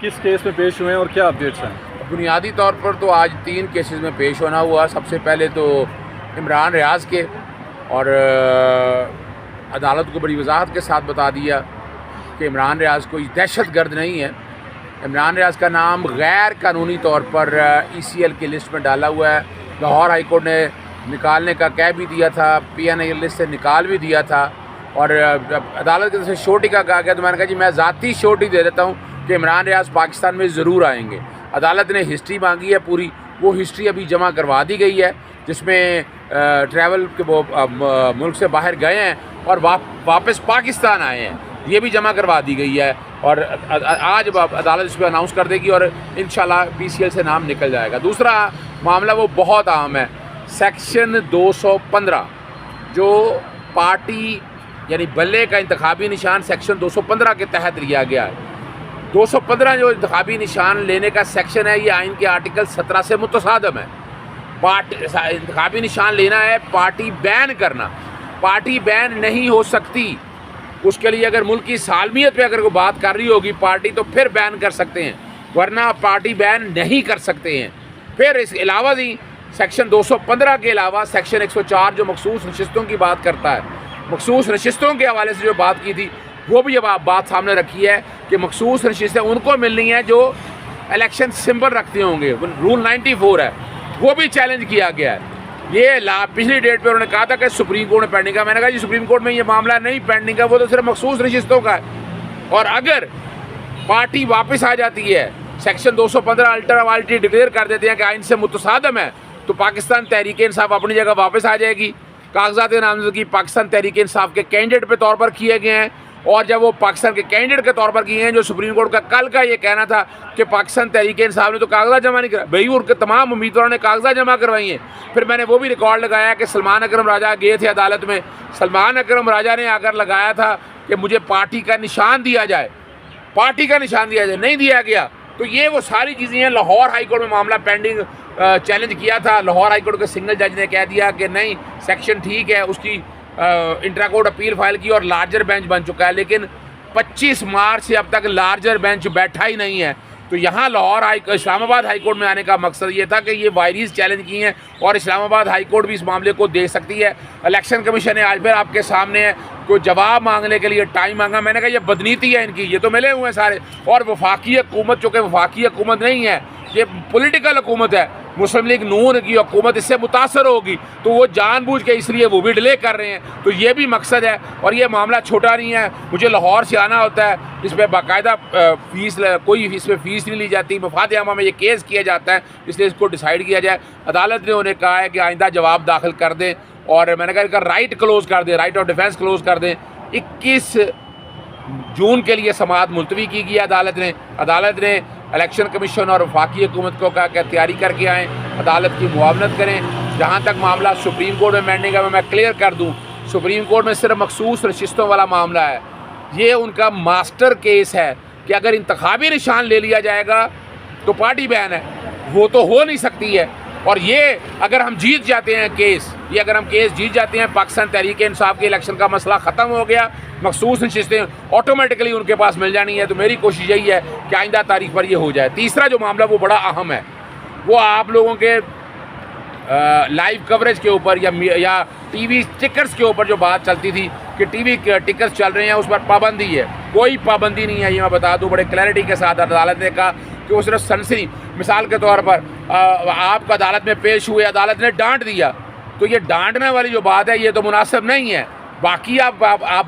किस केस में पेश हुए हैं और क्या अपडेट्स हैं? बुनियादी तौर पर तो आज 3 केसेस में पेश होना हुआ। सबसे पहले तो इमरान रियाज़ के, और अदालत को बड़ी वजाहत के साथ बता दिया कि इमरान रियाज़ कोई दहशतगर्द नहीं है। इमरान रियाज़ का नाम गैर कानूनी तौर पर ECL की लिस्ट में डाला हुआ है। लाहौर हाई कोर्ट ने निकालने का कह भी दिया था, PNA लिस्ट से निकाल भी दिया था, और अदालत की तरफ से श्योरिटी का कहा गया तो मैंने कहा जी मैं ज़ाती श्योरिटी दे देता हूँ कि इमरान रियाज़ पाकिस्तान में ज़रूर आएंगे। अदालत ने हिस्ट्री मांगी है पूरी, वो हिस्ट्री अभी जमा करवा दी गई है, जिसमें ट्रैवल के वो मुल्क से बाहर गए हैं और वापस पाकिस्तान आए हैं, ये भी जमा करवा दी गई है। और आज अदालत इस पर अनाउंस कर देगी और इंशाल्लाह PCL से नाम निकल जाएगा। दूसरा मामला वो बहुत अहम है, सेक्शन 215 जो पार्टी यानी बल्ले का इंतखाबी निशान सेक्शन 215 के तहत लिया गया है। 215 जो इंतखाबी निशान लेने का सेक्शन है, ये आइन के आर्टिकल 17 से मुतसादम है। इंतखाबी निशान लेना है, पार्टी बैन करना, पार्टी बैन नहीं हो सकती। उसके लिए अगर मुल्क की सालमियत पे अगर कोई बात कर रही होगी पार्टी तो फिर बैन कर सकते हैं, वरना पार्टी बैन नहीं कर सकते हैं। फिर इसके अलावा ही सेक्शन 215 के अलावा सेक्शन 104 जो मखसूस नशिस्तों की बात करता है, मखसूस नशिस्तों के हवाले से जो बात की थी वो भी अब बात सामने रखी है कि मखसूस नशिस्तें उनको मिलनी है जो इलेक्शन सिंबल रखते होंगे। रूल 94 है, वो भी चैलेंज किया गया है। ये पिछली डेट पे उन्होंने कहा था कि सुप्रीम कोर्ट में पेंडिंग है। मैंने कहा जी सुप्रीम कोर्ट में ये मामला नहीं पेंडिंग है, वो तो सिर्फ मखसूस नशिस्तों का है। और अगर पार्टी वापस आ जाती है, सेक्शन 215 अल्टरवालिटी डिक्लेयर कर देते हैं कि आइन से मुतसादम है, तो पाकिस्तान तहरीक इंसाफ अपनी जगह वापस आ जाएगी। कागजात नामजदगी पाकिस्तान तहरीक इंसाफ के कैंडिडेट पे तौर पर किए गए हैं, और जब वो पाकिस्तान के कैंडिडेट के तौर पर किए हैं, जो सुप्रीम कोर्ट का कल का ये कहना था कि पाकिस्तान तहरीक इंसाफ ने तो कागजात जमा नहीं करा, भाई उनके तमाम उम्मीदवारों ने कागजात जमा करवाई हैं। फिर मैंने वो भी रिकॉर्ड लगाया कि सलमान अकरम राजा गए थे अदालत में, सलमान अकरम राजा ने आकर लगाया था कि मुझे पार्टी का निशान दिया जाए, पार्टी का निशान दिया जाए, नहीं दिया गया। तो ये वो सारी चीज़ें हैं। लाहौर हाई कोर्ट में मामला पेंडिंग चैलेंज किया था, लाहौर हाई कोर्ट के सिंगल जज ने कह दिया कि नहीं सेक्शन ठीक है, उसकी इंट्रा कोर्ट अपील फाइल की और लार्जर बेंच बन चुका है। लेकिन 25 मार्च से अब तक लार्जर बेंच बैठा ही नहीं है। तो यहाँ लाहौर इस्लामाबाद हाई कोर्ट में आने का मकसद ये था कि ये वायरीज चैलेंज की हैं और इस्लामाबाद हाई कोर्ट भी इस मामले को देख सकती है। इलेक्शन कमीशन ने आज फिर आपके सामने है कोई जवाब मांगने के लिए टाइम मांगा। मैंने कहा ये बदनीति है इनकी, ये तो मिले हुए हैं सारे। और वफाकी हुकूमत, चूँकि वफाकी हुकूमत नहीं है, ये पॉलिटिकल हुकूमत है, मुस्लिम लीग नून की हुकूमत इससे मुतासर होगी, तो वो जानबूझ के इसलिए वो भी डिले कर रहे हैं। तो ये भी मकसद है, और ये मामला छोटा नहीं है। मुझे लाहौर से आना होता है, इस पर बाकायदा फीस, कोई इसमें फ़ीस नहीं ली जाती, मफाद आमा में ये केस किया जाता है, इसलिए इसको डिसाइड किया जाए। अदालत ने उन्हें कहा है कि आइंदा जवाब दाखिल कर दें, और मैंने कहा इनका राइट क्लोज़ कर दें, राइट ऑफ डिफेंस क्लोज़ कर दें। 21 जून के लिए समाअत मुलतवी की गई अदालत ने इलेक्शन कमीशन और वफाकी हुकूमत को कहा कि तैयारी करके आएँ, अदालत की मुआवनत करें। जहाँ तक मामला सुप्रीम कोर्ट में पेंडिंग है, मैं क्लियर कर दूँ, सुप्रीम कोर्ट में सिर्फ मखसूस नशिस्तों वाला मामला है। ये उनका मास्टर केस है कि अगर इंतखाबी निशान ले लिया जाएगा तो पार्टी बैन है, वो तो हो नहीं सकती है। और ये अगर हम जीत जाते हैं केस, ये अगर हम केस जीत जाते हैं, पाकिस्तान तहरीक इंसाफ के इलेक्शन का मसला ख़त्म हो गया, मखसूस नशिस्तें ऑटोमेटिकली उनके पास मिल जानी है। तो मेरी कोशिश यही है कि आइंदा तारीख पर ये हो जाए। तीसरा जो मामला वो बड़ा अहम है, वो आप लोगों के लाइव कवरेज के ऊपर या TV टिकर्स के ऊपर जो बात चलती थी कि TV टिकर्स चल रहे हैं उस पर पाबंदी है। कोई पाबंदी नहीं है, ये मैं बता दूं बड़े क्लैरिटी के साथ। अदालत ने कहा कि वो सिर्फ सनसनी, मिसाल के तौर पर आपका अदालत में पेश हुए, अदालत ने डांट दिया, तो ये डांटने वाली जो बात है ये तो मुनासिब नहीं है। बाकी आप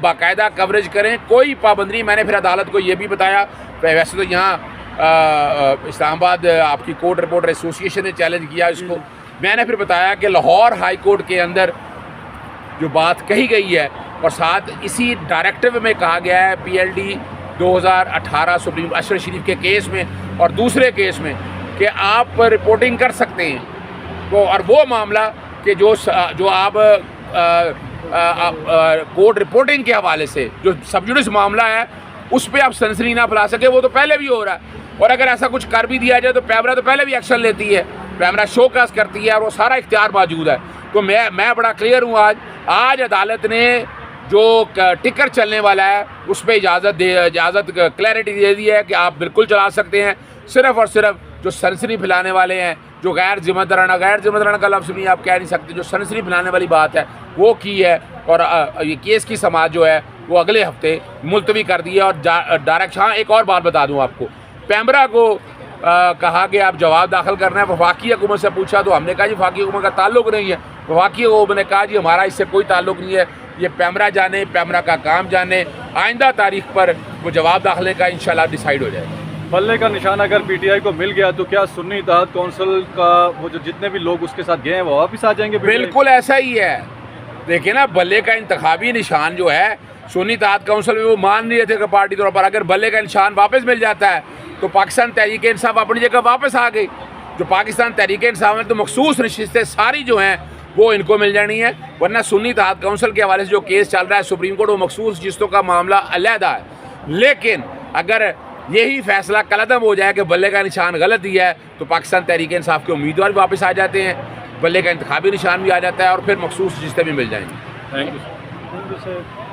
बाकायदा कवरेज करें, कोई पाबंदी नहीं। मैंने फिर अदालत को ये भी बताया, वैसे तो यहाँ इस्लामाबाद आपकी कोर्ट रिपोर्टर एसोसिएशन ने चैलेंज किया इसको, मैंने फिर बताया कि लाहौर हाई कोर्ट के अंदर जो बात कही गई है, और साथ इसी डायरेक्टिव में कहा गया है PLD 2018 सुप्रीम अशरफ शरीफ के केस में और दूसरे केस में कि आप रिपोर्टिंग कर सकते हैं। तो और वो मामला कि जो आप कोर्ट रिपोर्टिंग के हवाले से जो सबजुडिस मामला है उस पर आप सनसनी ना फैला सके, वो तो पहले भी हो रहा है। और अगर ऐसा कुछ कर भी दिया जाए तो पैमरा तो पहले भी एक्शन लेती है, पैमरा शोकास करती है, और वो सारा इख्तियार मौजूद है। तो मैं बड़ा क्लियर हूँ। आज अदालत ने जो टिकर चलने वाला है उस पर इजाज़त क्लैरिटी दे दी है कि आप बिल्कुल चला सकते हैं। सिर्फ़ और सिर्फ जो सनसनी फैलाने वाले हैं, जो गैर जिम्मेदाराना का लफ्ज़ नहीं आप कह नहीं सकते, जो सनसनी फैलाने वाली बात है वो की है। और ये केस की समाअत जो है वो अगले हफ्ते मुलतवी कर दी है। और डायरेक्ट, हाँ एक और बात बता दूँ आपको, पैमरा को कहा कि आप जवाब दाखिल करना है। वफाकी हुकूमत से पूछा तो हमने कहा जी वफाकी हुकूमत का ताल्लुक नहीं है। वफाकी हुकूमत ने कहा जी हमारा इससे कोई ताल्लुक नहीं है, ये पैमरा जाने, पैमरा का काम जाने। आइंदा तारीख पर वो जवाब दाखिले का इंशाल्लाह डिसाइड हो जाएगा। बल्ले का निशान अगर पीटीआई को मिल गया तो क्या सुन्नी इत्तेहाद कौंसिल का वो जो जितने भी लोग उसके साथ गए हैं वो वापस आ जाएंगे? बिल्कुल ऐसा ही है। देखिए ना, बल्ले का इंतखाबी निशान जो है सुन्नी इत्तेहाद काउंसिल में वो मान रहे थे कि पार्टी तौर पर अगर बल्ले का निशान वापस मिल जाता है तो पाकिस्तान तहरीक इंसाफ अपनी जगह वापस आ गई। जो पाकिस्तान तहरीक इंसाफ में तो मखसूस नशिस्तें सारी जो हैं वो इनको मिल जानी है, वरना सुन्नी इत्तेहाद काउंसिल के हवाले से जो केस चल रहा है सुप्रीम कोर्ट, वो मखसूस नशिस्तों का मामला अलहदा है। लेकिन अगर यही फैसला कलअदम हो जाए कि बल्ले का निशान गलत दिया है तो पाकिस्तान तहरीक इंसाफ के उम्मीदवार भी वापस आ जाते हैं, बल्ले का इंतखाबी निशान भी आ जाता है और फिर मखसूस नशिस्तें भी मिल जाएंगी। Thank you.